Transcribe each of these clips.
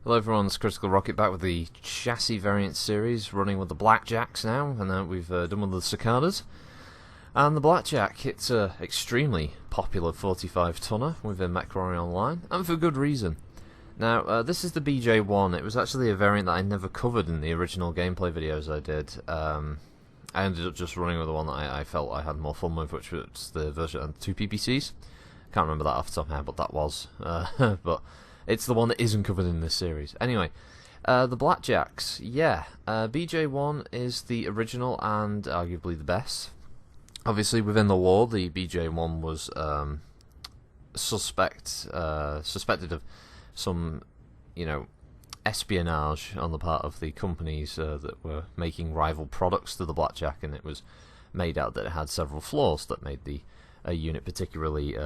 Hello everyone, it's Critical Rocket back with the chassis variant series, running with the Blackjacks now, and we've done one of the Cicadas. And the Blackjack, it's an extremely popular 45 tonner within MechWarrior Online, and for good reason. Now, this is the BJ-1. It was actually a variant that I never covered in the original gameplay videos I did. I ended up just running with the one that I felt I had more fun with, which was the version of 2 PPCs. Can't remember that off the top of my head, but that was. But it's the one that isn't covered in this series. Anyway, the Blackjacks, yeah. BJ-1 is the original and arguably the best. Obviously, within the war, the BJ-1 was suspected of some, espionage on the part of the companies that were making rival products to the Blackjack, and it was made out that it had several flaws that made the unit particularly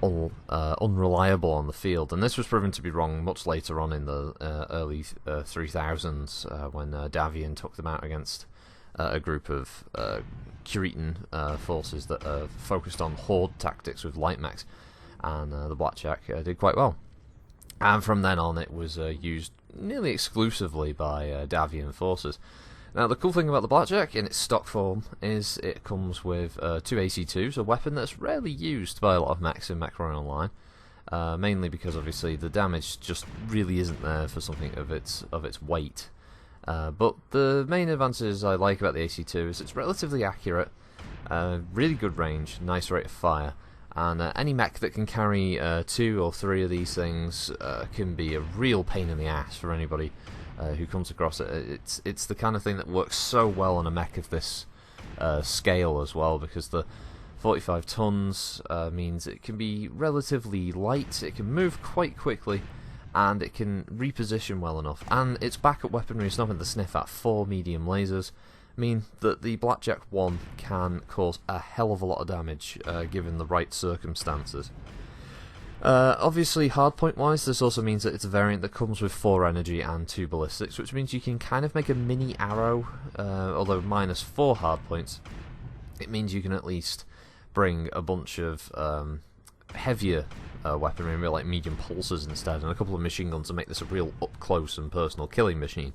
unreliable on the field, and this was proven to be wrong much later on in the early 3000s when Davion took them out against a group of Kuritan forces that focused on horde tactics with light mechs, and the Blackjack did quite well. And from then on, it was used nearly exclusively by Davion forces. Now, the cool thing about the Blackjack in its stock form is it comes with 2 AC2s, a weapon that's rarely used by a lot of mechs in MechWarrior Online, mainly because obviously the damage just really isn't there for something of its weight. But the main advantages I like about the AC2 is it's relatively accurate, really good range, nice rate of fire, and any mech that can carry 2 or 3 of these things can be a real pain in the ass for anybody who comes across it. It's the kind of thing that works so well on a mech of this scale as well, because the 45 tons means it can be relatively light, it can move quite quickly, and it can reposition well enough. And its backup weaponry is nothing to sniff at. 4 medium lasers mean that the Blackjack 1 can cause a hell of a lot of damage given the right circumstances. Obviously, hardpoint wise, this also means that it's a variant that comes with 4 energy and 2 ballistics, which means you can kind of make a mini arrow, although minus 4 hardpoints. It means you can at least bring a bunch of heavier weaponry, real like medium pulsers instead, and a couple of machine guns to make this a real up close and personal killing machine.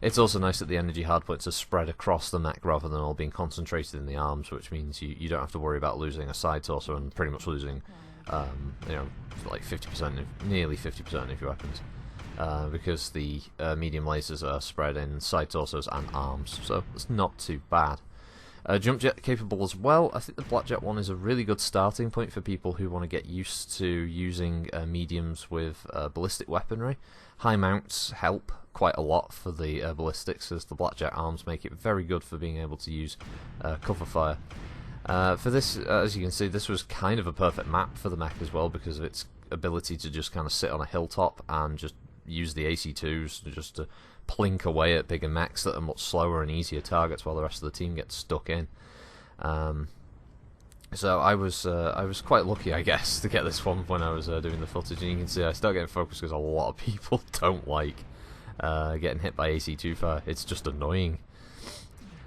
It's also nice that the energy hardpoints are spread across the mech rather than all being concentrated in the arms, which means you don't have to worry about losing a side torso and pretty much losing like 50%, nearly 50% of your weapons, because the medium lasers are spread in side torsos and arms, so it's not too bad. Jump jet capable as well. I think the Blackjack 1 is a really good starting point for people who want to get used to using mediums with ballistic weaponry. High mounts help quite a lot for the ballistics, as the Blackjack arms make it very good for being able to use cover fire. For this, as you can see, this was kind of a perfect map for the mech as well, because of its ability to just kind of sit on a hilltop and just use the AC2s just to plink away at bigger mechs that are much slower and easier targets while the rest of the team gets stuck in. So I was quite lucky, I guess, to get this one when I was doing the footage, and you can see I start getting focused because a lot of people don't like getting hit by AC2 fire. It's just annoying.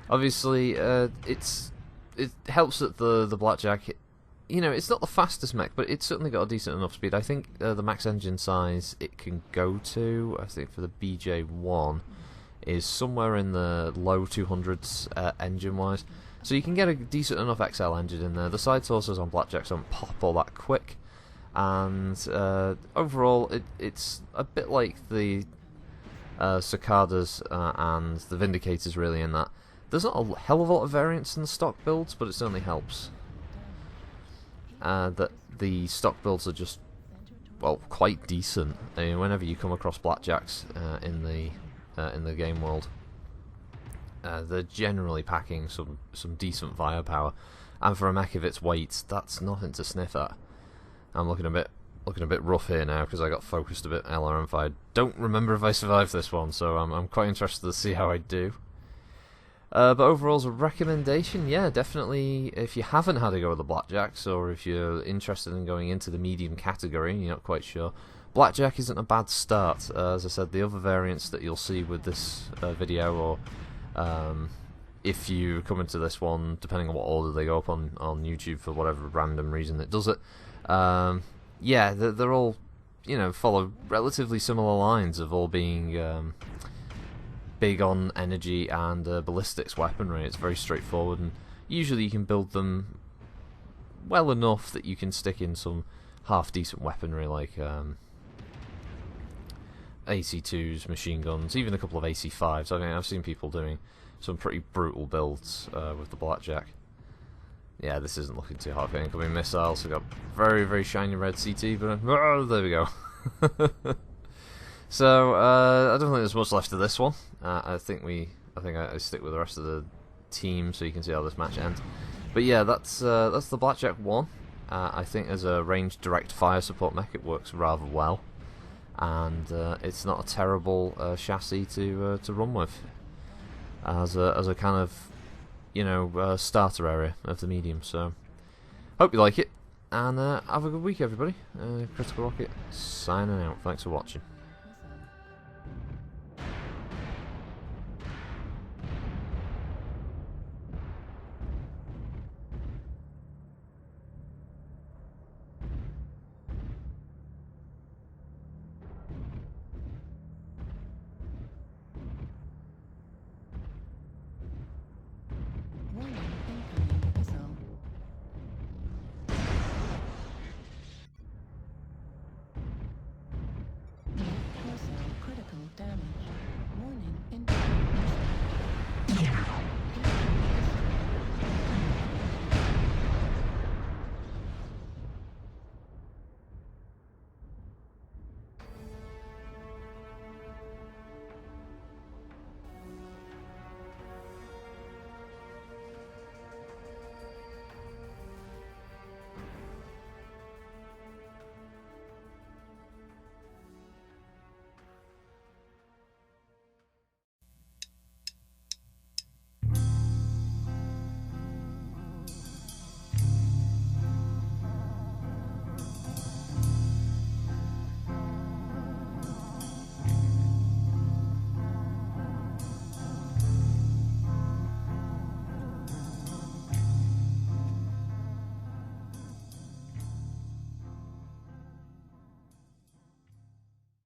Obviously, it helps that the Blackjack, it's not the fastest mech, but it's certainly got a decent enough speed. I think the max engine size it can go to, I think for the BJ-1, is somewhere in the low 200s engine-wise. So you can get a decent enough XL engine in there. The side sources on Blackjacks don't pop all that quick, and overall it's a bit like the Cicadas and the Vindicators really, in that there's not a hell of a lot of variance in the stock builds, but it certainly helps. That the stock builds are just, well, quite decent. I mean, whenever you come across Blackjacks in the game world, they're generally packing some decent firepower, and for a mech of its weight, that's nothing to sniff at. I'm looking a bit rough here now because I got focused a bit LRM fired. Don't remember if I survived this one, so I'm quite interested to see how I do. But overall, as a recommendation, yeah, definitely, if you haven't had a go at the Blackjacks, or if you're interested in going into the medium category and you're not quite sure, Blackjack isn't a bad start. As I said, the other variants that you'll see with this video, or if you come into this one, depending on what order they go up on YouTube for whatever random reason it does it, yeah, they're all you know, follow relatively similar lines of all being big on energy and ballistics weaponry. It's very straightforward, and usually you can build them well enough that you can stick in some half decent weaponry like AC2s, machine guns, even a couple of AC5s. I mean, I've seen people doing some pretty brutal builds with the Blackjack. Yeah, this isn't looking too hot for incoming missiles. We've got very, very shiny red CT, but oh, there we go. So I don't think there's much left of this one. I think I stick with the rest of the team so you can see how this match ends. But yeah, that's the Blackjack 1. I think as a ranged direct fire support mech, it works rather well, and it's not a terrible chassis to run with as a kind of, you know, starter area of the medium. So hope you like it, and have a good week, everybody. Critical Rocket signing out. Thanks for watching.